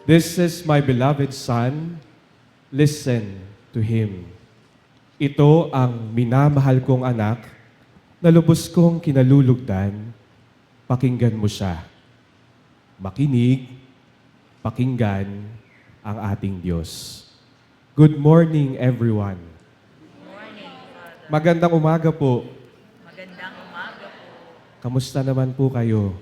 This is my beloved Son, listen to Him. Ito ang minamahal kong anak na lubos kong kinalulugdan, pakinggan mo siya. Makinig, pakinggan ang ating Diyos. Good morning, everyone. Morning, Father. Magandang umaga po. Magandang umaga po. Kamusta naman po kayo?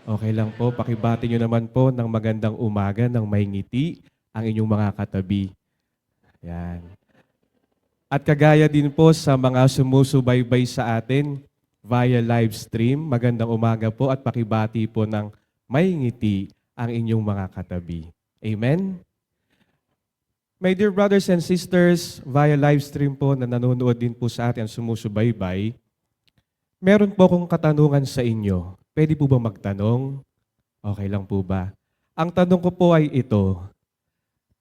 Okay lang po, pakibati nyo naman po ng magandang umaga ng may ngiti ang inyong mga katabi. Yan. At kagaya din po sa mga sumusubaybay sa atin via live stream, magandang umaga po at pakibati po ng may ngiti ang inyong mga katabi. Amen? My dear brothers and sisters, via live stream po na nanonood din po sa atin ang sumusubaybay, meron po akong katanungan sa inyo. Pwede po ba magtanong? Okay lang po ba? Ang tanong ko po ay ito,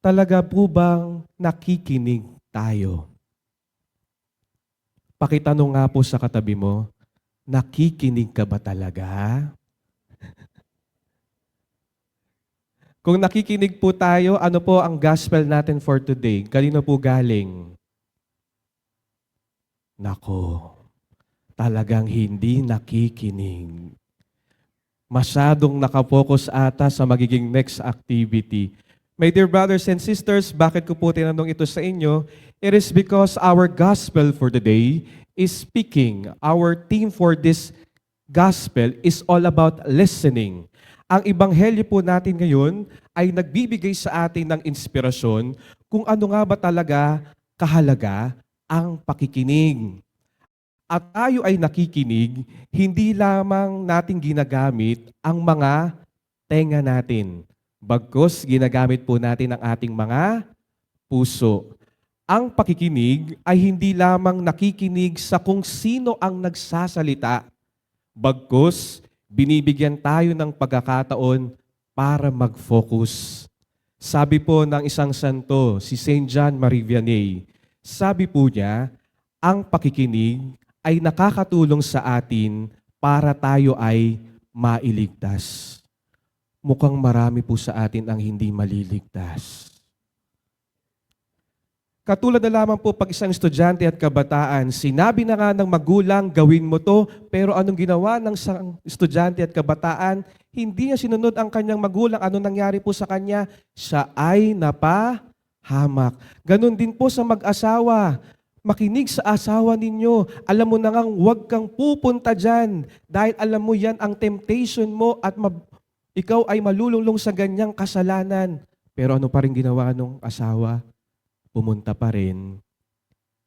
talaga po bang nakikinig tayo? Pakitanong nga po sa katabi mo, nakikinig ka ba talaga? Kung nakikinig po tayo, ano po ang gospel natin for today? Kanino po galing? Nako, talagang hindi nakikinig. Masyadong nakapokus ata sa magiging next activity. My dear brothers and sisters, bakit ko po tinanong ito sa inyo? It is because our gospel for today is speaking. Our theme for this gospel is all about listening. Ang ebanghelyo po natin ngayon ay nagbibigay sa atin ng inspirasyon kung ano nga ba talaga kahalaga ang pakikinig. At tayo ay nakikinig, hindi lamang natin ginagamit ang mga tenga natin. Bagkus, ginagamit po natin ang ating mga puso. Ang pakikinig ay hindi lamang nakikinig sa kung sino ang nagsasalita. Bagkus, binibigyan tayo ng pagkakataon para mag-focus. Sabi po ng isang santo, si Saint John Marie Vianney, sabi po niya, ang pakikinig ay nakakatulong sa atin para tayo ay mailigtas. Mukhang marami po sa atin ang hindi maliligtas. Katulad na lamang po pag isang estudyante at kabataan, sinabi na nga ng magulang, gawin mo to, pero anong ginawa ng isang estudyante at kabataan? Hindi niya sinunod ang kanyang magulang. Ano nangyari po sa kanya? Siya ay napahamak. Ganon din po sa mag-asawa. Makinig sa asawa ninyo. Alam mo na ngang huwag kang pupunta dyan dahil alam mo yan ang temptation mo at ikaw ay malululong sa ganyang kasalanan. Pero ano pa rin ginawa ng asawa? Pumunta pa rin.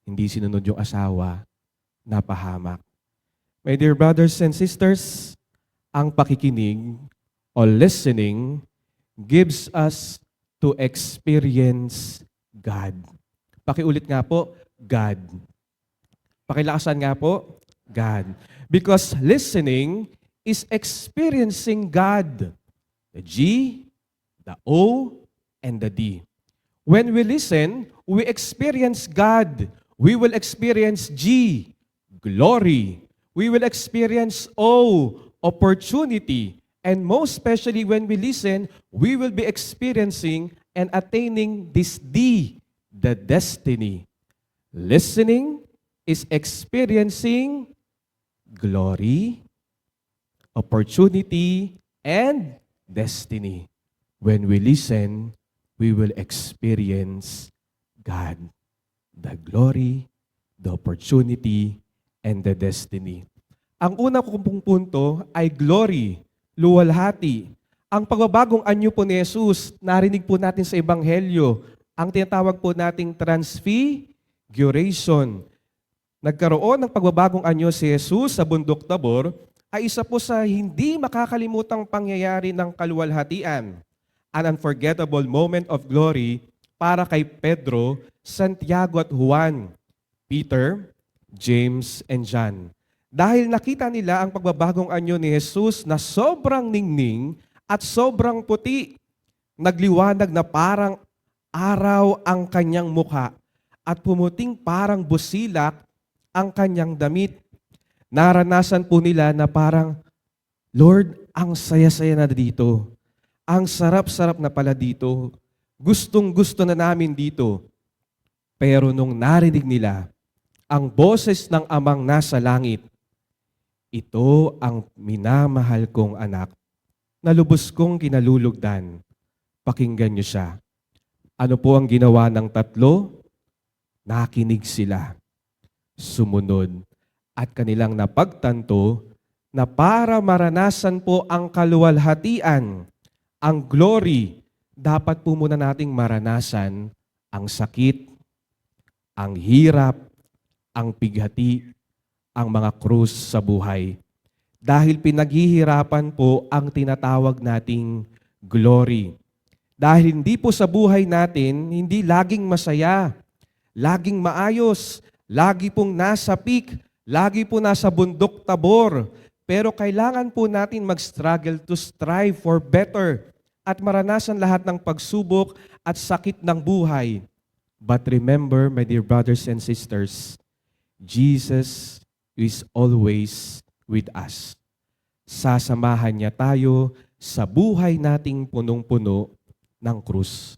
Hindi sinunod yung asawa. Napahamak. My dear brothers and sisters, ang pakikinig o listening gives us to experience God. Pakiulit nga po, God. Pakilakasan nga po, God. Because listening is experiencing God. The G, the O, and the D. When we listen, we experience God. We will experience G, glory. We will experience O, opportunity. And most especially when we listen, we will be experiencing and attaining this D, the destiny. Listening is experiencing glory, opportunity, and destiny. When we listen, we will experience God, the glory, the opportunity, and the destiny. Ang una kong punto ay glory, luwalhati. Ang pagbabagong anyo po ni Jesus, narinig po natin sa Ebanghelyo, ang tinatawag po nating transfiguration. Nagkaroon ng pagbabagong anyo si Jesus sa Bundok Tabor ay isa po sa hindi makakalimutang pangyayari ng kaluwalhatian. An unforgettable moment of glory para kay Pedro, Santiago at Juan, Peter, James, and John. Dahil nakita nila ang pagbabagong anyo ni Jesus na sobrang ningning at sobrang puti, nagliwanag na parang araw ang kanyang mukha at pumuting parang busilak ang kanyang damit. Naranasan po nila na parang, Lord, ang saya-saya na dito. Ang sarap-sarap na pala dito. Gustong-gusto na namin dito. Pero nung narinig nila ang boses ng Amang nasa langit, ito ang minamahal kong anak na lubos kong kinalulugdan. Pakinggan niyo siya. Ano po ang ginawa ng tatlo? Nakinig sila, sumunod, at kanilang napagtanto na para maranasan po ang kaluwalhatian, ang glory, dapat po muna nating maranasan ang sakit, ang hirap, ang pighati, ang mga krus sa buhay. Dahil pinaghihirapan po ang tinatawag nating glory. Dahil hindi po sa buhay natin, hindi laging masaya, laging maayos, lagi pong nasa peak, lagi po nasa bundok tabor. Pero kailangan po natin mag-struggle to strive for better at maranasan lahat ng pagsubok at sakit ng buhay. But remember, my dear brothers and sisters, Jesus is always with us. Sasamahan niya tayo sa buhay nating punong-puno ng krus.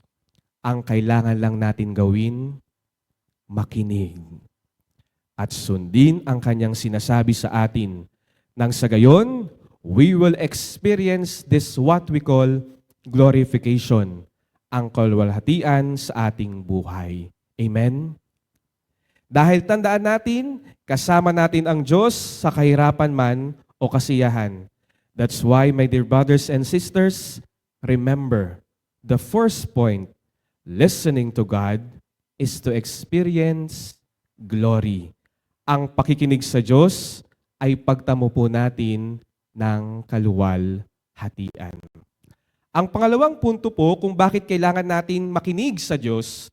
Ang kailangan lang natin gawin, makinig at sundin ang kanyang sinasabi sa atin. Nang sa gayon, we will experience this what we call glorification, ang kaluwalhatian sa ating buhay. Amen? Dahil tandaan natin, kasama natin ang Diyos sa kahirapan man o kasiyahan. That's why, my dear brothers and sisters, remember, the first point, listening to God is to experience glory. Ang pakikinig sa Diyos ay pagtamo po natin ng kaluwalhatian. Ang pangalawang punto po kung bakit kailangan natin makinig sa Diyos,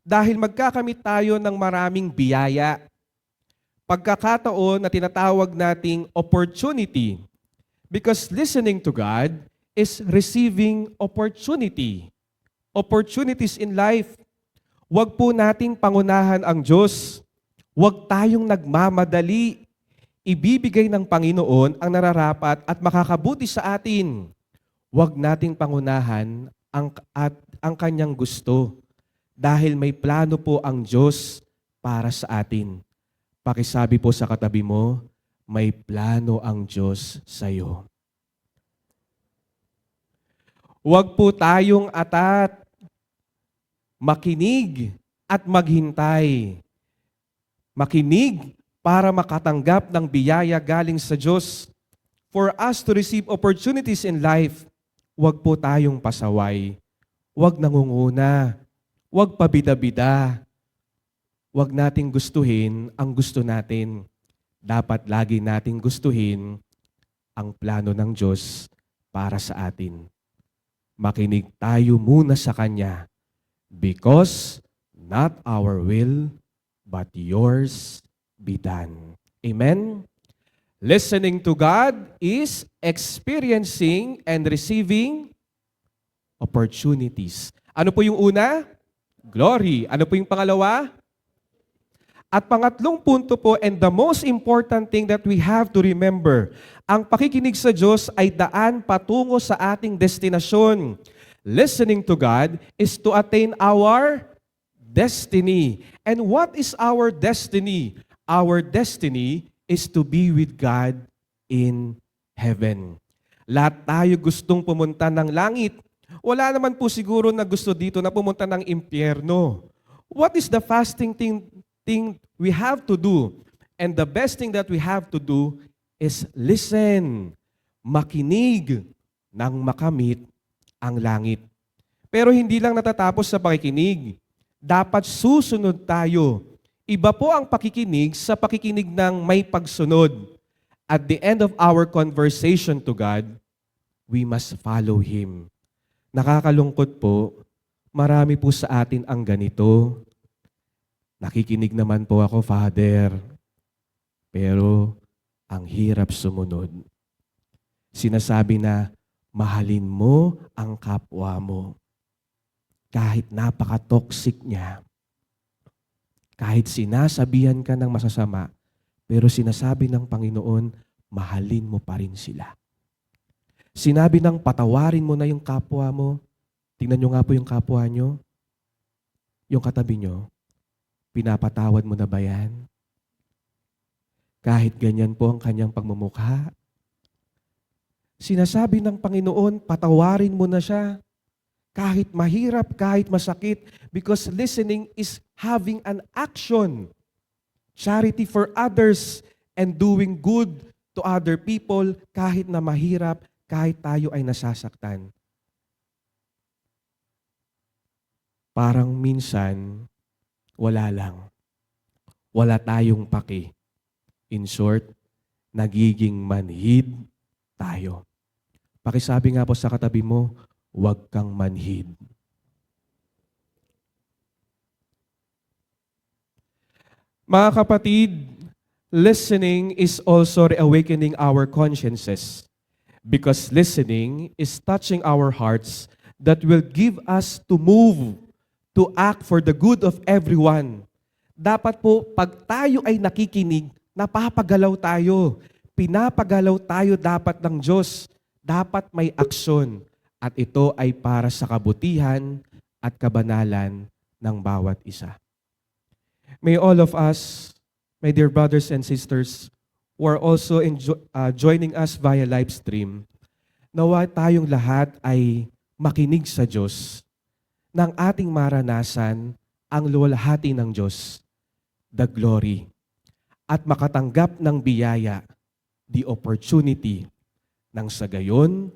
dahil magkakamit tayo ng maraming biyaya. Pagkakataon na tinatawag nating opportunity. Because listening to God is receiving opportunity. Opportunities in life. Huwag po nating pangunahan ang Diyos. Huwag tayong nagmamadali. Ibibigay ng Panginoon ang nararapat at makakabuti sa atin. Huwag nating pangunahan ang kanyang gusto. Dahil may plano po ang Diyos para sa atin. Pakisabi po sa katabi mo, may plano ang Diyos sa iyo. Huwag po tayong atat, makinig at maghintay. Makinig para makatanggap ng biyaya galing sa Diyos. For us to receive opportunities in life, huwag po tayong pasaway. Huwag nangunguna. Huwag pabida-bida. Huwag nating gustuhin ang gusto natin. Dapat lagi nating gustuhin ang plano ng Diyos para sa atin. Makinig tayo muna sa Kanya because not our will, but yours be done. Amen? Listening to God is experiencing and receiving opportunities. Ano po yung una? Glory. Ano po yung pangalawa? At pangatlong punto po, and the most important thing that we have to remember, ang pakikinig sa Diyos ay daan patungo sa ating destinasyon. Listening to God is to attain our destiny. And what is our destiny? Our destiny is to be with God in heaven. Lahat tayo gustong pumunta ng langit. Wala naman po siguro na gusto dito na pumunta ng impyerno. What is the fasting thing we have to do? And the best thing that we have to do is listen, makinig nang makamit ang langit. Pero hindi lang natatapos sa pakikinig. Dapat susunod tayo. Iba po ang pakikinig sa pakikinig ng may pagsunod. At the end of our conversation to God, we must follow Him. Nakakalungkot po, marami po sa atin ang ganito. Nakikinig naman po ako, Father. Pero ang hirap sumunod. Sinasabi na, mahalin mo ang kapwa mo. Kahit napaka-toxic niya. Kahit sinasabihan ka ng masasama, pero sinasabi ng Panginoon, mahalin mo pa rin sila. Sinabi ng patawarin mo na yung kapwa mo. Tingnan nyo nga po yung kapwa nyo, yung katabi nyo. Pinapatawad mo na ba yan? Kahit ganyan po ang kanyang pagmumukha. Sinasabi ng Panginoon, patawarin mo na siya. Kahit mahirap, kahit masakit, because listening is having an action. Charity for others and doing good to other people kahit na mahirap, kahit tayo ay nasasaktan. Parang minsan, wala lang. Wala tayong paki. In short, nagiging manhid tayo. Pakisabi nga po sa katabi mo, huwag kang manhid. Mga kapatid, listening is also reawakening our consciences because listening is touching our hearts that will give us to move, to act for the good of everyone. Dapat po, pag tayo ay nakikinig, napapagalaw tayo. Pinapagalaw tayo dapat ng Diyos. Dapat may aksyon. At ito ay para sa kabutihan at kabanalan ng bawat isa. May all of us, my dear brothers and sisters, who are also joining us via live stream, nawa tayong lahat ay makinig sa Diyos ng ating maranasan ang luwalhati ng Diyos, the glory, at makatanggap ng biyaya, the opportunity, nang sa gayon,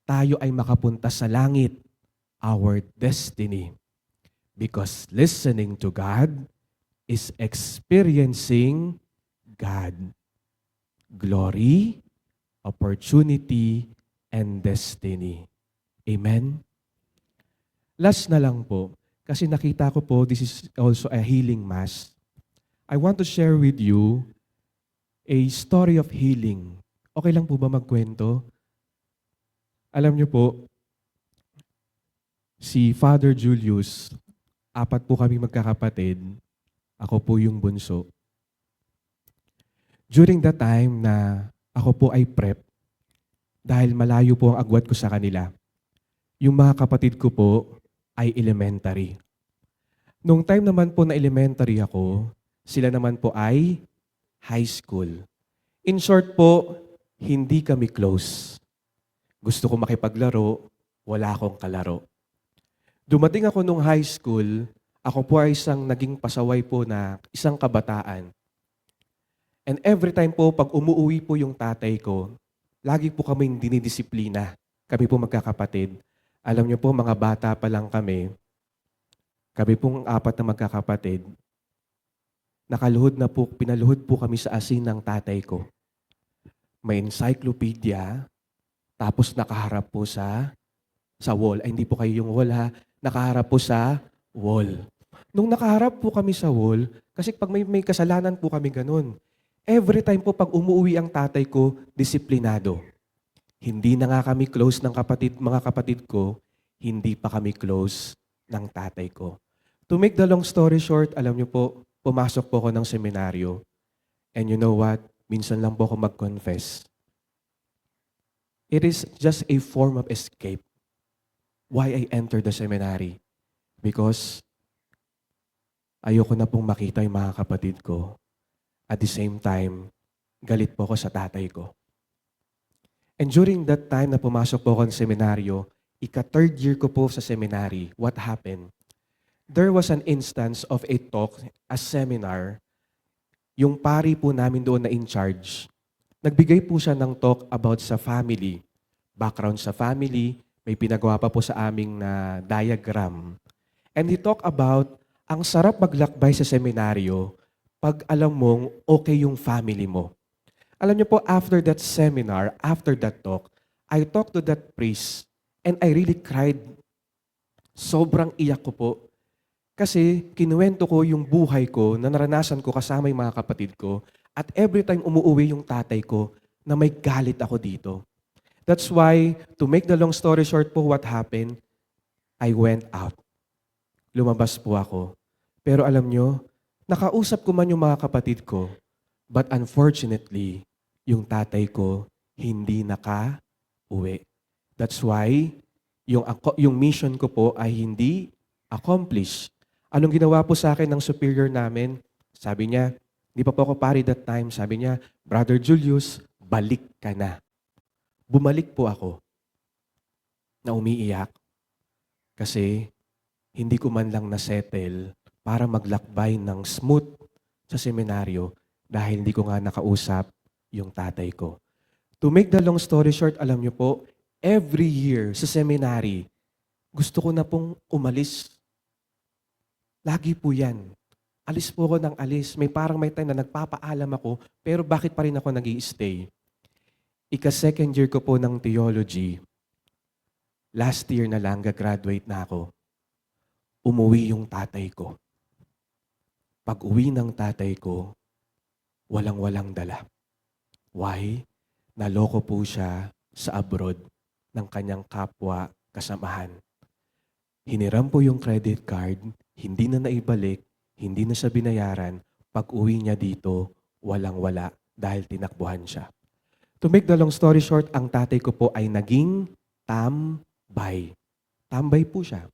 tayo ay makapunta sa langit, our destiny. Because listening to God is experiencing God. Glory, opportunity, and destiny. Amen? Last na lang po, kasi nakita ko po, this is also a healing mass. I want to share with you a story of healing. Okay lang po ba magkwento? Alam niyo po, si Father Julius, 4 po kami magkakapatid. Ako po yung bunso. During that time na ako po ay prep, dahil malayo po ang agwat ko sa kanila, yung mga kapatid ko po ay elementary. Nung time naman po na elementary ako, sila naman po ay high school. In short po, hindi kami close. Gusto ko makipaglaro, wala akong kalaro. Dumating ako nung high school, ako po ay isang naging pasaway po na isang kabataan. And every time po, pag umuwi po yung tatay ko, lagi po kaming dinidisiplina. Kami po magkakapatid. Alam niyo po, mga bata pa lang kami pong 4 na magkakapatid, pinaluhod po kami sa asin ng tatay ko. May encyclopedia, tapos nakaharap po sa wall. Ay, hindi po kayo yung wall ha. Nakaharap po sa wall. Nung nakaharap po kami sa wall, kasi pag may kasalanan po kami ganun, every time po pag umuwi ang tatay ko, disiplinado. Hindi na nga kami close ng mga kapatid ko, hindi pa kami close ng tatay ko. To make the long story short, alam niyo po, pumasok po ako ng seminaryo. And you know what? Minsan lang po ako mag-confess. It is just a form of escape. Why I entered the seminary? Because ayoko na pong makita yung mga kapatid ko. At the same time, galit po ako sa tatay ko. And during that time na pumasok po ako ng seminaryo, ika-third year ko po sa seminary, what happened? There was an instance of a talk, a seminar, yung pari po namin doon na in charge. Nagbigay po siya ng talk about sa family, background sa family, may pinagawa pa po sa aming na diagram. And he talk about, ang sarap maglakbay sa seminaryo pag alam mong okay yung family mo. Alam niyo po, after that seminar, after that talk, I talked to that priest and I really cried. Sobrang iyak ko po. Kasi kinuwento ko yung buhay ko na naranasan ko kasama yung mga kapatid ko at every time umuwi yung tatay ko na may galit ako dito. That's why, to make the long story short po what happened, I went out. Lumabas po ako. Pero alam nyo, nakausap ko man yung mga kapatid ko, but unfortunately, yung tatay ko hindi naka-uwi. That's why yung mission ko po ay hindi accomplished. Anong ginawa po sa akin ng superior namin? Sabi niya, di pa po ako pari that time, sabi niya, Brother Julius, balik ka na. Bumalik po ako na umiiyak kasi hindi ko man lang nasettle para maglakbay ng smooth sa seminaryo dahil hindi ko nga nakausap yung tatay ko. To make the long story short, alam niyo po, every year sa seminary, gusto ko na pong umalis. Lagi po yan. Alis po ako ng alis. May time na nagpapaalam ako, pero bakit pa rin ako nag-i-stay? Ika-second year ko po ng theology, last year na lang, gagraduate na ako. Umuwi yung tatay ko. Pag uwi ng tatay ko, walang-walang dala. Why? Naloko po siya sa abroad ng kanyang kapwa kasamahan. Hiniram po yung credit card, hindi na naibalik, hindi na siya binayaran. Pag uwi niya dito, walang-wala dahil tinakbuhan siya. To make the long story short, ang tatay ko po ay naging tambay. Tambay po siya.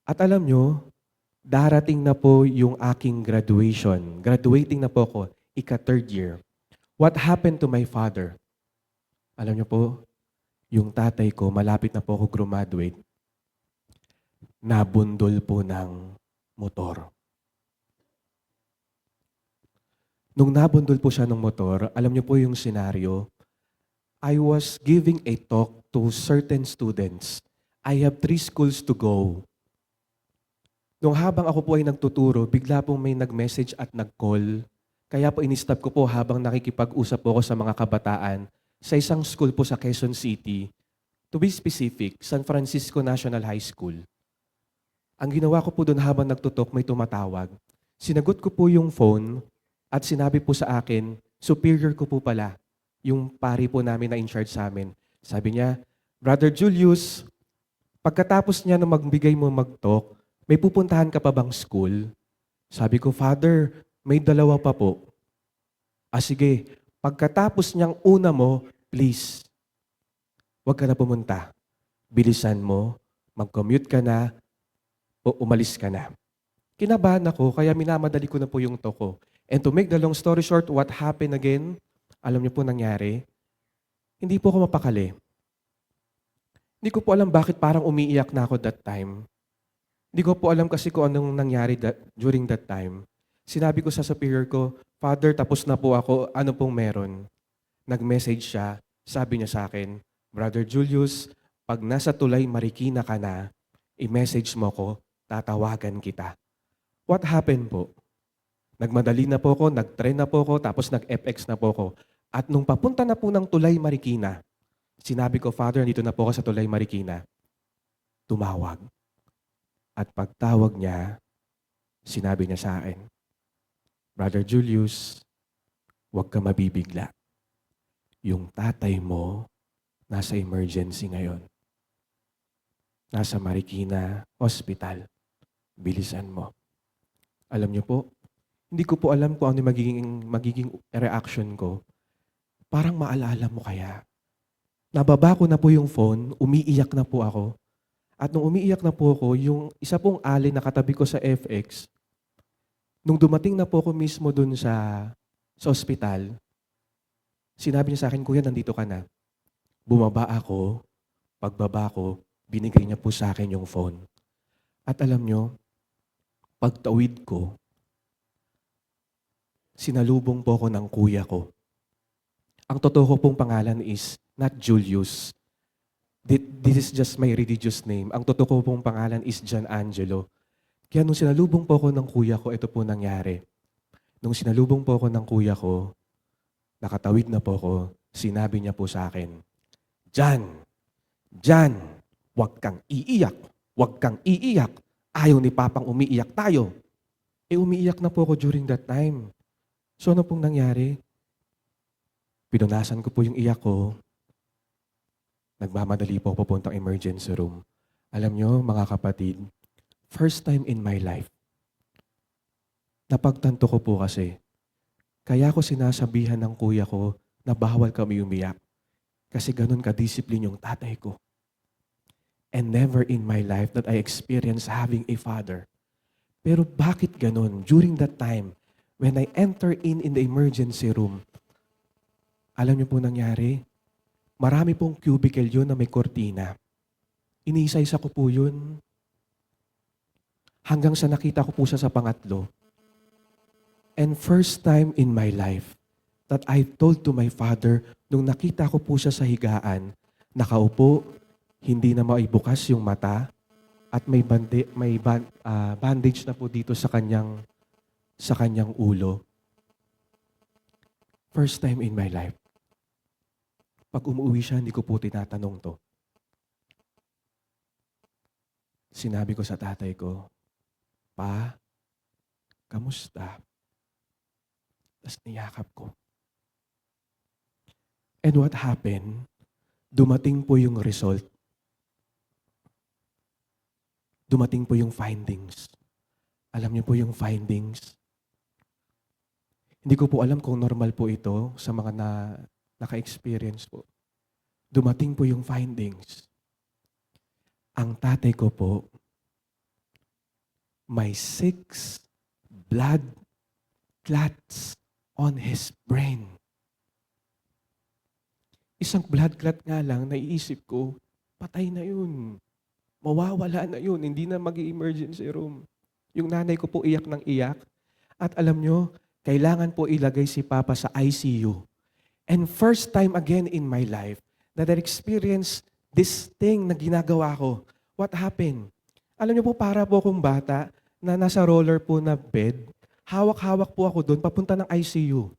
At alam nyo, darating na po yung aking graduation. Graduating na po ako, ika-third year. What happened to my father? Alam nyo po, yung tatay ko, malapit na po ako graduate, nabundol po ng motor. Nung nabundol po siya ng motor, alam niyo po yung senaryo, I was giving a talk to certain students. I have 3 schools to go. Nung habang ako po ay nagtuturo, bigla pong may nag-message at nag-call. Kaya po in-stop ko po habang nakikipag-usap po ako sa mga kabataan sa isang school po sa Quezon City. To be specific, San Francisco National High School. Ang ginawa ko po doon habang nagtutok, may tumatawag. Sinagot ko po yung phone at sinabi po sa akin, superior ko po pala, yung pari po namin na in charge sa amin. Sabi niya, Brother Julius, pagkatapos niya na magbigay mo mag-talk, may pupuntahan ka pa bang school? Sabi ko, Father, may 2 pa po. Sige, pagkatapos niyang una mo, please, huwag ka na pumunta. Bilisan mo, mag-commute ka na, o umalis ka na. Kinabahan ako, kaya minamadali ko na po yung talk ko. And to make the long story short, what happened again? Alam niyo po nangyari? Hindi po ako mapakali. Hindi ko po alam bakit parang umiiyak na ako that time. Hindi ko po alam kasi kung anong nangyari during that time. Sinabi ko sa superior ko, Father, tapos na po ako, ano pong meron? Nag-message siya, sabi niya sa akin, Brother Julius, pag nasa Tulay Marikina ka na, i-message mo ko, tatawagan kita. What happened po? Nagmadali na po ako, nag-train na po ako, tapos nag-FX na po ako. At nung papunta na po ng Tulay Marikina, sinabi ko, Father, dito na po ako sa Tulay Marikina. Tumawag. At pagtawag niya, sinabi niya sa akin, Brother Julius, huwag ka mabibigla. Yung tatay mo, nasa emergency ngayon. Nasa Marikina Hospital. Bilisan mo. Alam niyo po, hindi ko po alam kung ano yung magiging reaction ko. Parang maalala mo kaya. Nababa ko na po yung phone, umiiyak na po ako. At nung umiiyak na po ako, yung isa pong alin na katabi ko sa FX, nung dumating na po ako mismo dun sa ospital, sinabi niya sa akin, Kuya, nandito ka na. Bumaba ako, pagbaba ko, binigay niya po sa akin yung phone. At alam niyo, pagtawid ko, sinalubong po ako ng kuya ko. Ang totoo ko pong pangalan is not Julius. This is just my religious name. Ang totoo ko pong pangalan is John Angelo. Kaya nung sinalubong po ako ng kuya ko, ito po nangyari. Nung sinalubong po ako ng kuya ko, nakatawid na po ako, sinabi niya po sa akin, John, huwag kang iiyak. Huwag kang iiyak. Ayaw ni Papang umiiyak tayo. Umiiyak na po ako during that time. So ano pong nangyari? Pinunasan ko po yung iyak ko. Nagmamadali po ako papuntang emergency room. Alam nyo, mga kapatid, first time in my life, napagtanto ko po kasi, kaya ko sinasabihan ng kuya ko na bawal kami umiyak. Kasi ganun ka-discipline yung tatay ko. and never in my life that I experienced having a father. Pero bakit ganun? During that time, when I enter in the emergency room, alam niyo po nangyari? Marami pong cubicle yun na may kortina. Iniisa-isa ko po yun. Hanggang sa nakita ko po siya sa pangatlo. And first time in my life that I told to my father, nung nakita ko po siya sa higaan, nakaupo, hindi na maibukas yung mata, at may bandage na po dito sa kanyang ulo. First time in my life. Pag umuwi siya, hindi ko po tinatanong to. Sinabi ko sa tatay ko, "Pa, kamusta?" Tapos niyakap ko. And what happened? Dumating po yung result. Dumating po yung findings. Alam niyo po yung findings? Hindi ko po alam kung normal po ito sa mga naka-experience po. Dumating po yung findings. Ang tatay ko po, may 6 blood clots on his brain. Isang blood clot nga lang, naiisip ko, patay na yun. Mawawala na yun, hindi na mag-emergency room. Yung nanay ko po iyak ng iyak. At alam nyo, kailangan po ilagay si Papa sa ICU. And first time again in my life that I experienced this thing na ginagawa ko. What happened? Alam nyo po, para po akong bata na nasa roller po na bed, hawak-hawak po ako doon papunta ng ICU.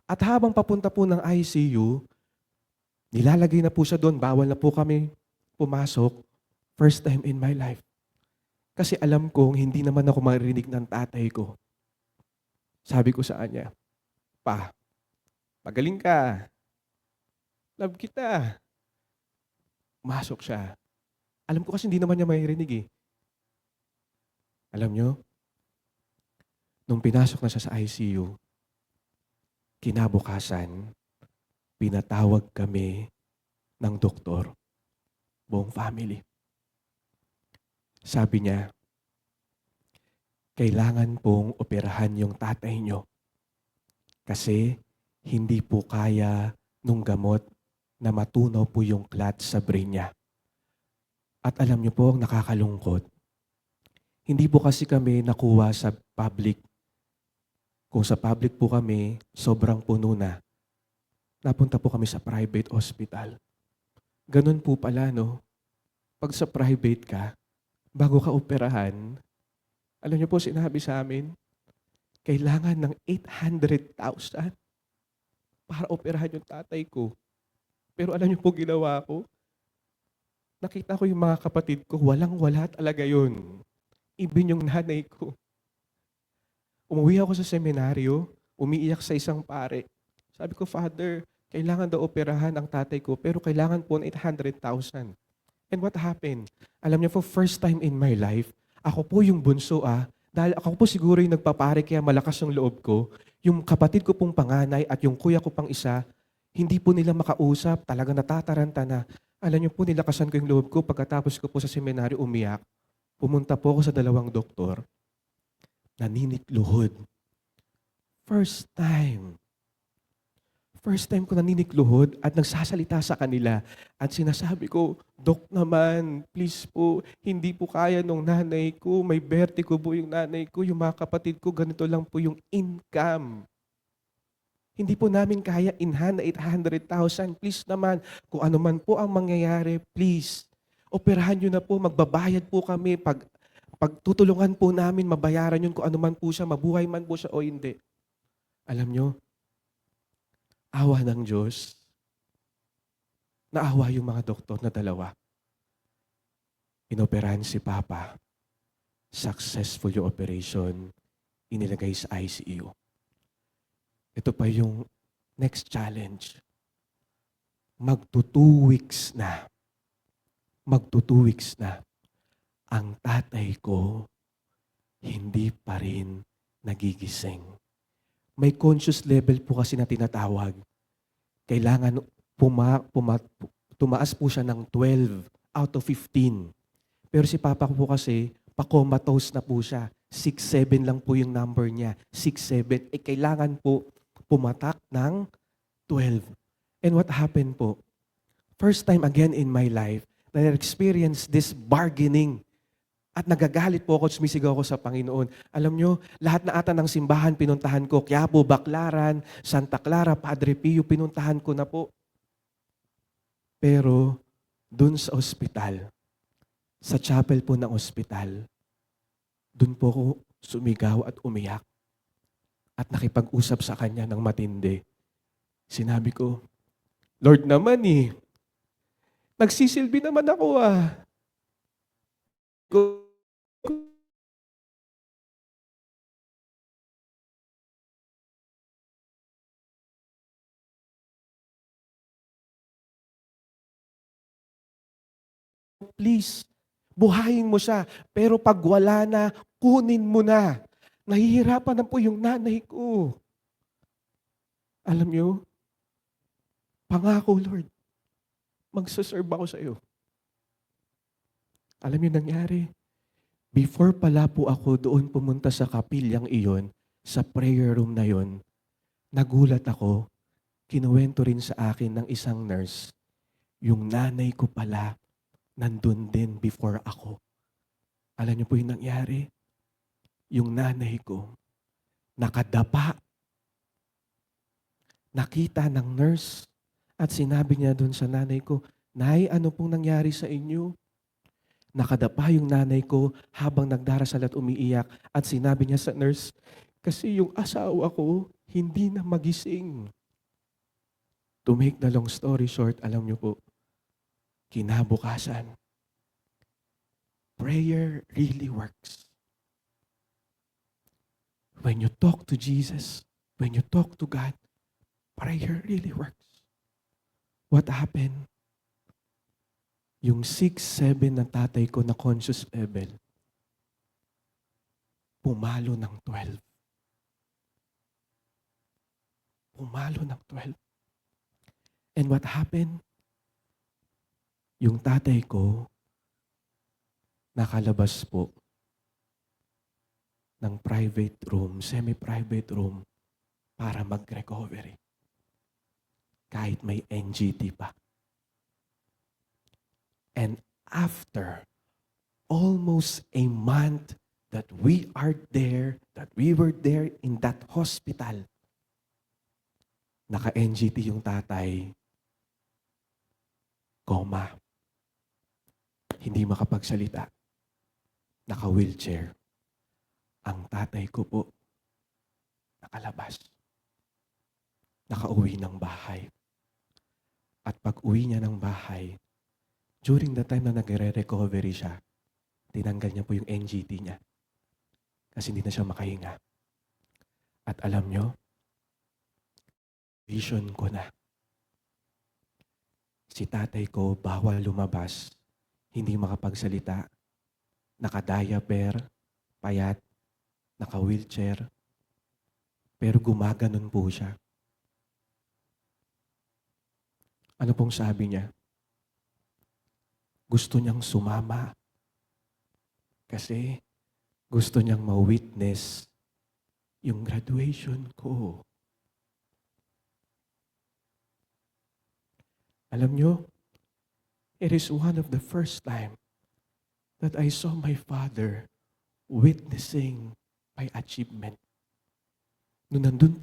At habang papunta po ng ICU, nilalagay na po siya doon, bawal na po kami pumasok. First time in my life. Kasi alam kong hindi naman ako marinig ng tatay ko. Sabi ko sa kanya, "Pa, magaling ka. Love kita." Masok siya. Alam ko kasi hindi naman niya maririnig eh. Alam nyo, nung pinasok na siya sa ICU, kinabukasan, pinatawag kami ng doktor, buong family. Sabi niya, kailangan pong operahan yung tatay nyo kasi hindi po kaya nung gamot na matunaw po yung clot sa brain niya. At alam niyo po, ang nakakalungkot, hindi po kasi kami nakuha sa public. Kung sa public po kami, sobrang puno na. Napunta po kami sa private hospital. Ganun po pala, no? Pag sa private ka, bago ka operahan, alam niyo po sinabi sa amin, kailangan ng 800,000 para operahan yung tatay ko. Pero alam niyo po ginawa ko? Nakita ko yung mga kapatid ko, walang-wala talaga yun. Even yung nanay ko. Umuwi ako sa seminaryo, umiiyak sa isang pare. Sabi ko, "Father, kailangan daw operahan ang tatay ko, pero kailangan po ng 800,000. And what happened? Alam niyo po, first time in my life, ako po yung bunso dahil ako po siguro yung nagpapare kaya malakas yung loob ko. Yung kapatid ko pong panganay at yung kuya ko pang isa, hindi po nila makausap, talaga natataranta na. Alam niyo po, nilakasan ko yung loob ko pagkatapos ko po sa seminaryo umiyak. Pumunta po ako sa 2 doktor. Naninikluhod. First time. First time ko naninikluhod at nagsasalita sa kanila. At sinasabi ko, "Dok naman, please po, hindi po kaya nung nanay ko. May vertigo po yung nanay ko. Yung mga kapatid ko, ganito lang po yung income. Hindi po namin kaya in hand na 800,000. Please naman, kung ano man po ang mangyayari, please. Operahan nyo na po, magbabayad po kami. Pagtutulungan po namin, mabayaran yun kung ano man po siya, mabuhay man po siya o hindi." Alam nyo, awa ng Diyos, naawa yung mga doktor na 2. Inoperahan si Papa. Successful yung operation. Inilagay sa ICU. Ito pa yung next challenge. Magto-2 weeks na. Magto-2 weeks na. Ang tatay ko, hindi pa rin nagigising. May conscious level po kasi na tinatawag. Kailangan tumaas po siya ng 12 out of 15. Pero si Papa ko po kasi, pa-comatose na po siya. 6'7" lang po yung number niya. 6'7". Kailangan po pumatak ng 12. And what happened po? First time again in my life na experience this bargaining. At nagagalit po ako at sumisigaw ako sa Panginoon. Alam nyo, lahat na ata ng simbahan pinuntahan ko. Quiapo, Baclaran, Santa Clara, Padre Pio, pinuntahan ko na po. Pero, dun sa ospital, sa chapel po ng ospital, dun po ako sumigaw at umiyak. At nakipag-usap sa kanya ng matindi. Sinabi ko, Lord naman nagsisilbi naman ako Please, buhayin mo siya. Pero pag wala na, kunin mo na. Nahihirapan na po yung nanay ko. Alam niyo, pangako Lord, magsaserve ako sa iyo. Alam niyo nangyari? Before pala po ako doon pumunta sa kapilyang iyon, sa prayer room na yon, nagulat ako, kinuwento rin sa akin ng isang nurse, yung nanay ko pala, nandun din before ako. Alam niyo po yung nangyari? Yung nanay ko, nakadapa. Nakita ng nurse at sinabi niya doon sa nanay ko, Nay, ano pong nangyari sa inyo? Nakadapa yung nanay ko habang nagdarasal at umiiyak at sinabi niya sa nurse, kasi yung asawa ko hindi na magising. To make the long story short, alam niyo po, kinabukasan, prayer really works. When you talk to Jesus, when you talk to God, prayer really works. What happened? Yung 6'7" na tatay ko na conscious level, pumalo ng 12. Pumalo ng 12. And what happened? Yung tatay ko, nakalabas po ng private room, semi-private room, para mag-recovery. Kahit may NGT pa. And after almost a month that we were there in that hospital, naka-NGT yung tatay, coma, hindi makapagsalita, naka-wheelchair. Ang tatay ko po, nakalabas, nakauwi ng bahay. At pag uwi niya ng bahay, during the time na nagre-recovery siya, tinanggal niya po yung NGT niya. Kasi hindi na siya makahinga. At alam nyo, vision ko na. Si tatay ko, bawal lumabas, hindi makapagsalita, naka-diaper, payat, naka-wheelchair, pero gumaganon po siya. Ano pong sabi niya? Gusto niyang sumama kasi gusto niyang ma-witness yung graduation ko. Alam niyo, it is one of the first time that I saw my father witnessing my achievement. Nung nandun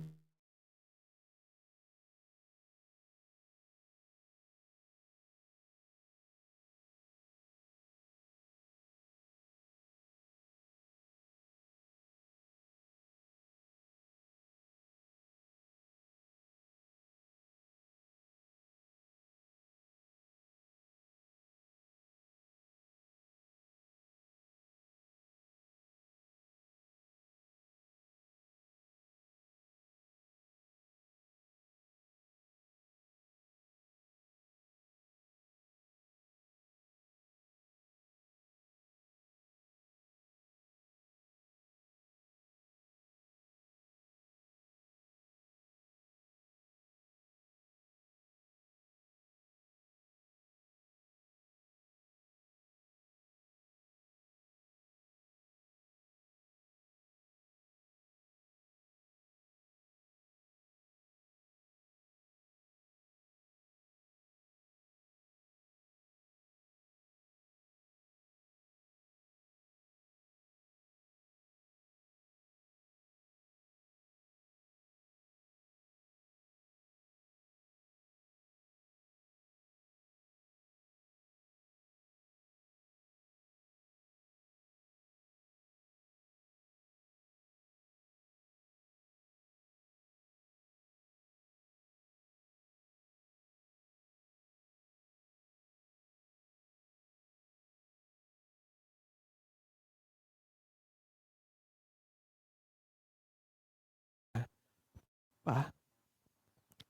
Pa,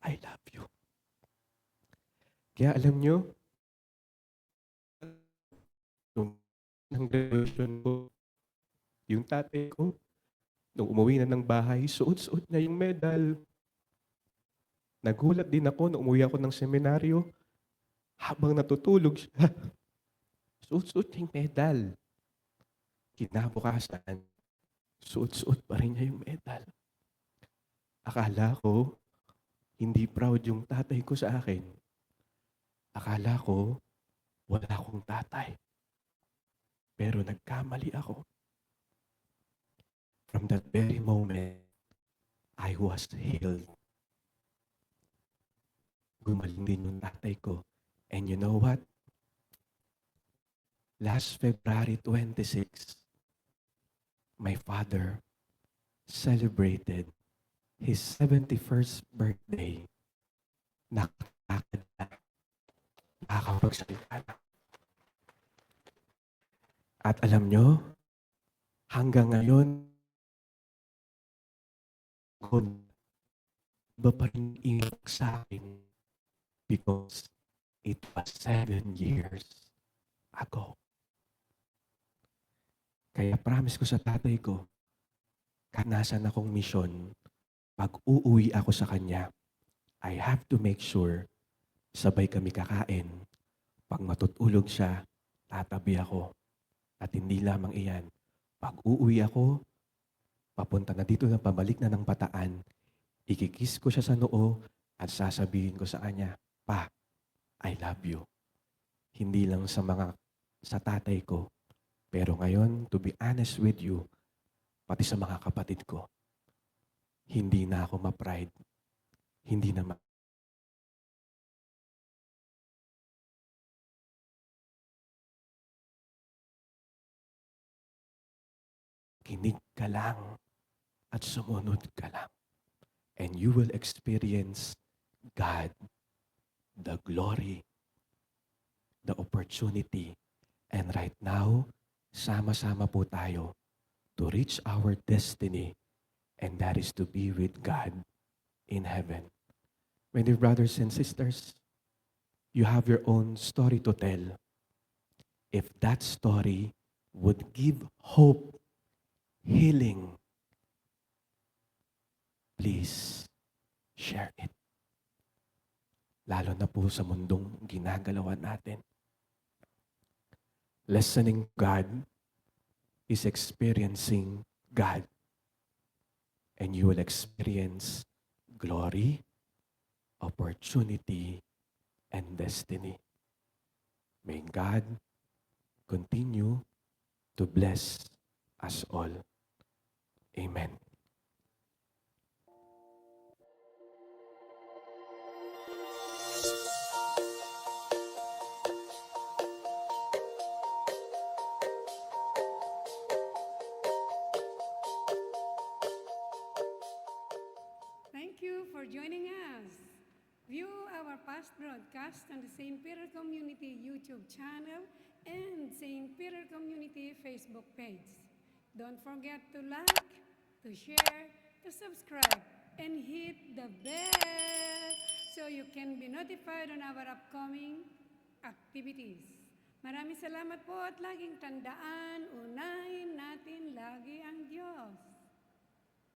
I love you. Kaya alam nyo, nung ng graduation ko, yung tatay ko, nung umuwi na ng bahay, suot-suot niya yung medal. Nagulat din ako nung umuwi ako ng seminaryo, habang natutulog siya, suot-suot niya yung medal. Kinabukasan, suot-suot pa rin niya yung medal. Akala ko, hindi proud yung tatay ko sa akin. Akala ko, wala akong tatay. Pero nagkamali ako. From that very moment, I was healed. Gumaling din yung tatay ko. And you know what? Last February 26, my father celebrated his 71st birthday. Nakakakad na. Nakakapagsalita na. At alam nyo, hanggang ngayon, iba pa rin iyak sa akin because it was 7 years ago. Kaya promise ko sa tatay ko, kahit nasan akong misyon, pag uuwi ako sa kanya, I have to make sure sabay kami kakain. Pag matutulog siya, tatabi ako. At hindi lamang iyan, pag uuwi ako, papunta na dito na pabalik na ng Bataan, ikikiss ko siya sa noo at sasabihin ko sa kanya, Pa, I love you. Hindi lang sa tatay ko, pero ngayon, to be honest with you, pati sa mga kapatid ko, hindi na ako ma-pride. Hindi na kinig ka lang at sumunod ka lang. And you will experience God, the glory, the opportunity. And right now, sama-sama po tayo to reach our destiny, and that is to be with God in heaven. My dear brothers and sisters, you have your own story to tell. If that story would give hope, healing, please share it. Lalo na po sa mundong ginagalawan natin. Listening God is experiencing God. And you will experience glory, opportunity, and destiny. May God continue to bless us all. Amen. Thank you for joining us. View our past broadcast on the St. Peter Community YouTube channel and St. Peter Community Facebook page. Don't forget to like, to share, to subscribe, and hit the bell so you can be notified on our upcoming activities. Maraming salamat po at laging tandaan, unahin natin lagi